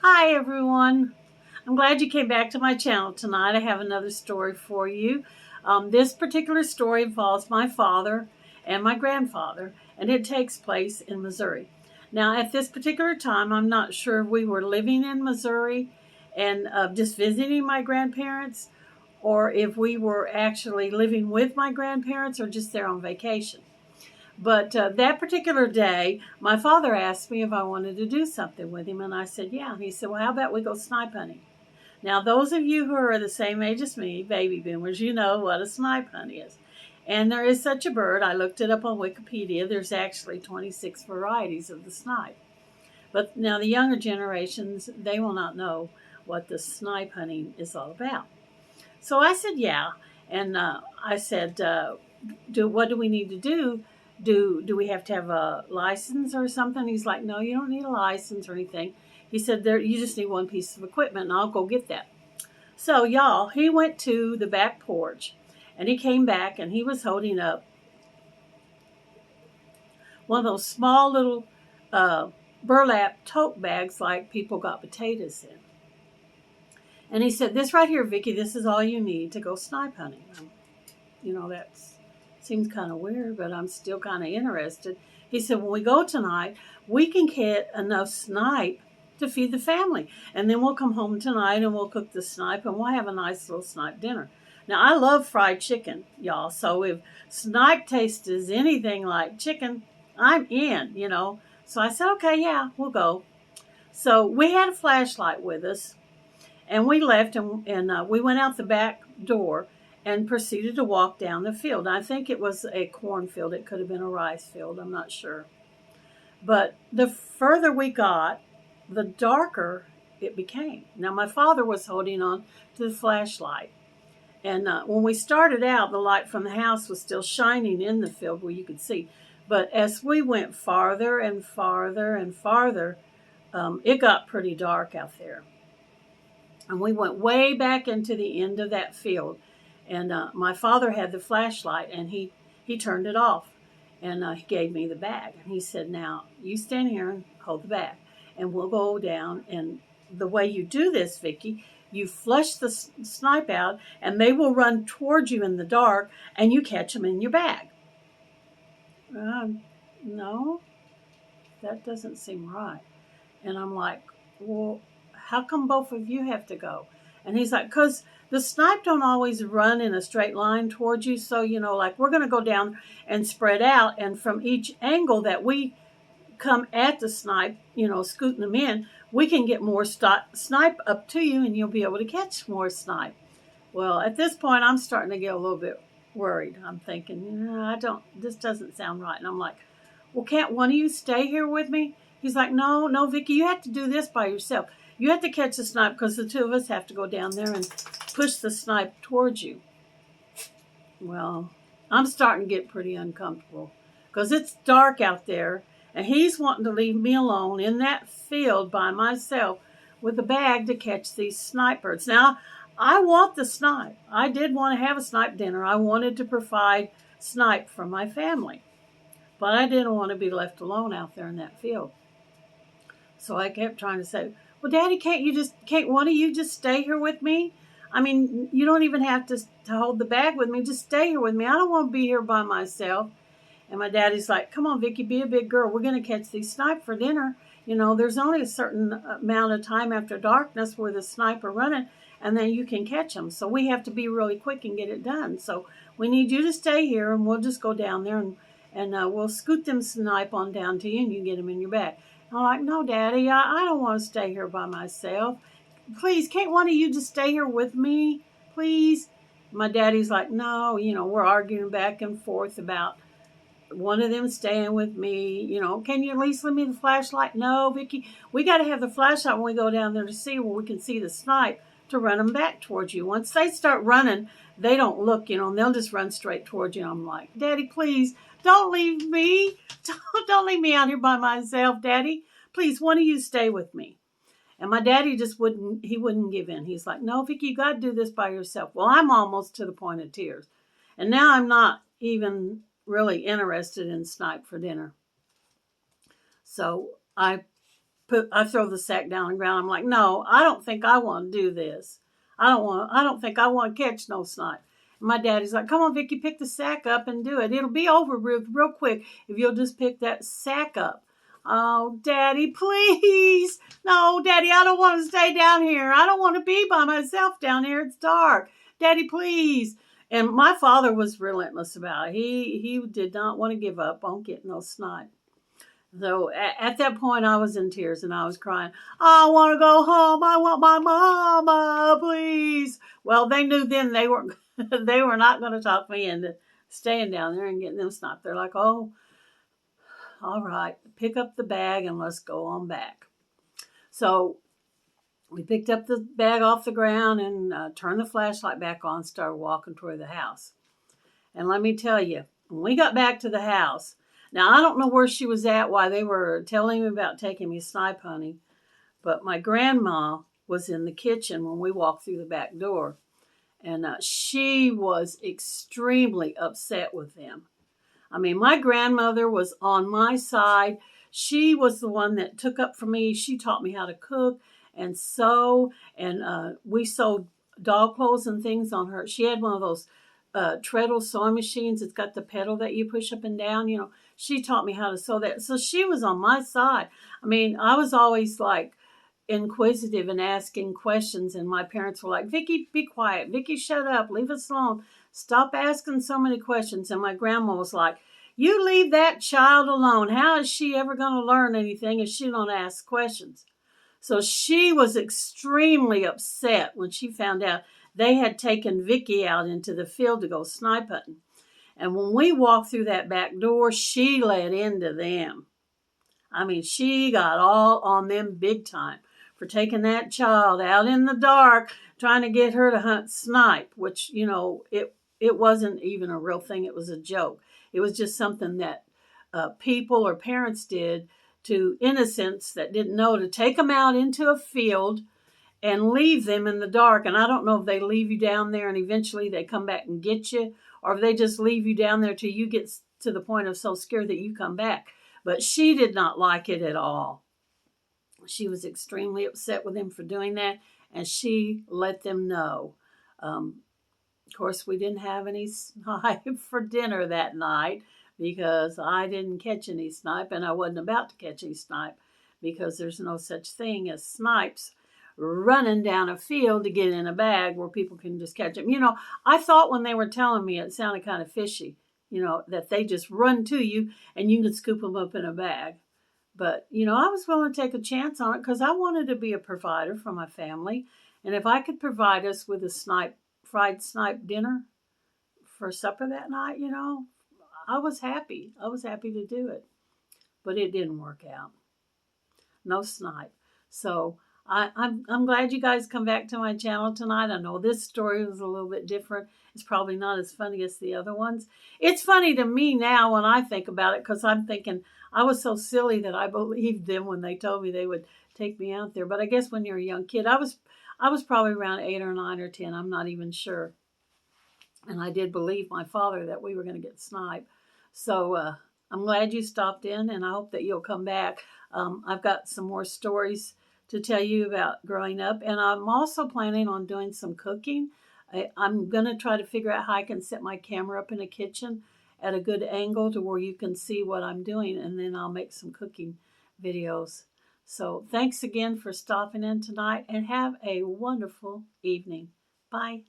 Hi everyone. I'm glad you came back to my channel tonight. I have another story for you. This particular story involves my father and my grandfather, and it takes place in Missouri. Now, at this particular time, I'm not sure if we were living in Missouri and just visiting my grandparents, or if we were actually living with my grandparents or just there on vacation. But that particular day, my father asked me if I wanted to do something with him, and I said, yeah. He said, well, how about we go snipe hunting? Now, those of you who are the same age as me, baby boomers, you know what a snipe hunt is. And there is such a bird. I looked it up on Wikipedia. There's actually 26 varieties of the snipe. But now the younger generations, they will not know what the snipe hunting is all about. So I said, yeah. And I said, what do we need to do? Do we have to have a license or something? He's like, no, you don't need a license or anything. He said, you just need one piece of equipment, and I'll go get that. So y'all, he went to the back porch, and he came back, and he was holding up one of those small little burlap tote bags like people got potatoes in. And he said, this right here, Vicki, this is all you need to go snipe hunting. That seems kind of weird, but I'm still kind of interested. He said, when we go tonight, we can get enough snipe to feed the family. And then we'll come home tonight and we'll cook the snipe and we'll have a nice little snipe dinner. Now, I love fried chicken, y'all. So if snipe tastes anything like chicken, I'm in. So I said, okay, yeah, we'll go. So we had a flashlight with us. And we left and we went out the back door and proceeded to walk down the field. I think it was a cornfield. It could have been a rice field. I'm not sure. But the further we got, the darker it became. Now, my father was holding on to the flashlight. And when we started out, the light from the house was still shining in the field where you could see. But as we went farther and farther and farther, it got pretty dark out there. And we went way back into the end of that field. And my father had the flashlight, and he turned it off. And he gave me the bag. And he said, now, you stand here and hold the bag. And we'll go down. And the way you do this, Vicki, you flush the snipe out, and they will run towards you in the dark, and you catch them in your bag. No, that doesn't seem right. And I'm like, well, how come both of you have to go? And he's like, because the snipe don't always run in a straight line towards you. So, like we're going to go down and spread out. And from each angle that we come at the snipe, scooting them in, we can get more snipe up to you and you'll be able to catch more snipe. Well, at this point, I'm starting to get a little bit worried. I'm thinking, this doesn't sound right. And I'm like, well, can't one of you stay here with me? He's like, no, Vicki, you have to do this by yourself. You have to catch the snipe because the two of us have to go down there and push the snipe towards you. Well, I'm starting to get pretty uncomfortable because it's dark out there and he's wanting to leave me alone in that field by myself with a bag to catch these snipe birds. Now, I want the snipe. I did want to have a snipe dinner. I wanted to provide snipe for my family, but I didn't want to be left alone out there in that field. So I kept trying to say, well, Daddy, can't one of you just stay here with me? I mean, you don't even have to hold the bag with me. Just stay here with me. I don't want to be here by myself. And my daddy's like, come on, Vicki, be a big girl. We're going to catch these snipe for dinner. There's only a certain amount of time after darkness where the snipe are running, and then you can catch them. So we have to be really quick and get it done. So we need you to stay here, and we'll just go down there, and we'll scoot them snipe on down to you, and you can get them in your bag. I'm like, no, Daddy, I don't want to stay here by myself. Please, can't one of you just stay here with me, please? My daddy's like, no, we're arguing back and forth about one of them staying with me. Can you at least lend me the flashlight? No, Vicki, we got to have the flashlight when we go down there to see where we can see the snipe to run them back towards you. Once they start running, they don't look, and they'll just run straight towards you. I'm like, Daddy, please, don't leave me. Don't leave me out here by myself, Daddy. Please, one of you stay with me. And my daddy just wouldn't give in. He's like, no, Vicki, you got to do this by yourself. Well, I'm almost to the point of tears. And now I'm not even really interested in snipe for dinner. So I I throw the sack down on the ground. I'm like, no, I don't think I want to do this. I don't think I want to catch no snipe. And my daddy's like, come on, Vicky, pick the sack up and do it. It'll be over real quick if you'll just pick that sack up. Oh, Daddy, please. No, Daddy, I don't want to stay down here. I don't want to be by myself down here. It's dark. Daddy, please. And my father was relentless about it. He did not want to give up on getting those snipe. So at that point, I was in tears and I was crying. I want to go home. I want my mama, please. Well, they knew then they were they were not going to talk me into staying down there and getting them sniped. They're like, oh, all right, pick up the bag and let's go on back. So we picked up the bag off the ground and turned the flashlight back on, started walking toward the house. And let me tell you, when we got back to the house, now I don't know where she was at, why they were telling me about taking me snipe hunting, but my grandma was in the kitchen when we walked through the back door. And she was extremely upset with them. I mean, my grandmother was on my side. She was the one that took up for me. She taught me how to cook and sew, and we sewed dog clothes and things on her. She had one of those treadle sewing machines. It's got the pedal that you push up and down. You know, she taught me how to sew that. So she was on my side. I mean, I was always like inquisitive and asking questions, and my parents were like, Vicky, be quiet. Vicky, shut up. Leave us alone. Stop asking so many questions. And my grandma was like, you leave that child alone. How is she ever going to learn anything if she don't ask questions? So she was extremely upset when she found out they had taken Vicky out into the field to go snipe hunting. And when we walked through that back door, she let into them. I mean, she got all on them big time for taking that child out in the dark, trying to get her to hunt snipe, which, you know, it wasn't even a real thing. It was a joke. It was just something that people or parents did to innocents that didn't know, to take them out into a field and leave them in the dark. And I don't know if they leave you down there and eventually they come back and get you, or if they just leave you down there till you get to the point of so scared that you come back. But she did not like it at all. She was extremely upset with him for doing that, and she let them know. Of course, we didn't have any snipe for dinner that night because I didn't catch any snipe, and I wasn't about to catch any snipe because there's no such thing as snipes running down a field to get in a bag where people can just catch them. You know, I thought when they were telling me it sounded kind of fishy, you know, that they just run to you and you can scoop them up in a bag. But, you know, I was willing to take a chance on it because I wanted to be a provider for my family. And if I could provide us with a fried snipe dinner for supper that night, you know, I was happy. I was happy to do it. But it didn't work out. No snipe. So I'm glad you guys come back to my channel tonight. I know this story was a little bit different. It's probably not as funny as the other ones. It's funny to me now when I think about it because I'm thinking I was so silly that I believed them when they told me they would take me out there. But I guess when you're a young kid, I was probably around 8 or 9 or 10. I'm not even sure. And I did believe my father that we were going to get sniped. So I'm glad you stopped in, and I hope that you'll come back. I've got some more stories to tell you about growing up, and I'm also planning on doing some cooking. I'm going to try to figure out how I can set my camera up in the kitchen at a good angle to where you can see what I'm doing, and then I'll make some cooking videos. So thanks again for stopping in tonight, and have a wonderful evening. Bye.